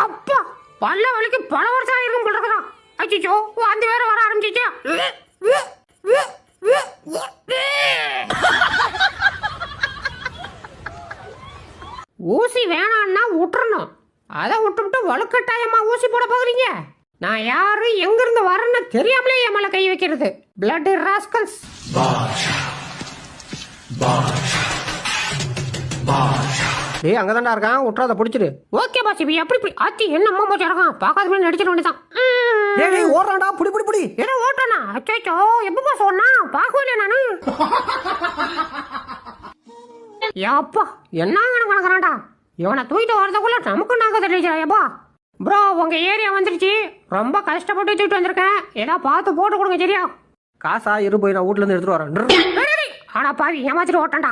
அப்பா பல்ல வலிக்கு பல வருஷம் இருக்கும் போல இருக்கா. அச்சோ அந்த வேற வர ஆரம்பிச்சிச்சு. ஊசி வேணான்னா விட்டுறணும். அதை விட்டுவிட்டு வலுக்கட்டாயமா ஊசி போட போகிறீங்க. நான் யாரு எங்க இருந்து வரேன்னு தெரியாமலே என் மேல கை வைக்கிறது. Blood rascals. டேய் அங்கதான்டா இருக்கான், உட்றாத பிடிச்சிரு. ஓகே பாஸ், இப்ப எப்படி ஆத்தி என்ன அம்மா போச்சு இருக்கான். பார்க்காத மாதிரி நடிச்சிட வேண்டியதான். டேய் ஓடுறான்டா, புடி புடி புடி. என்ன ஓட்டானா? அச்சோ எப்ப சொன்னா பார்க்கவே நானு. யாப்பா என்னங்க கணக்குறான்டா. இவனை தூக்கிட்டு வரதுக்குள்ள நமக்கு நாங்க தெரிஞ்சாயப்பா. ப்ரோ உங்க ஏரியா வந்துருச்சு. ரொம்ப கஷ்டப்பட்டு தூக்கிட்டு வந்திருக்கேன். ஏதாவது பார்த்து போட்டு கொடுங்க சரியா? காசா இரு, போய் நான் வீட்ல இருந்து எடுத்துட்டு வரேன். ஆனா பாவி ஏமாத்திட்டு ஓட்டான்டா.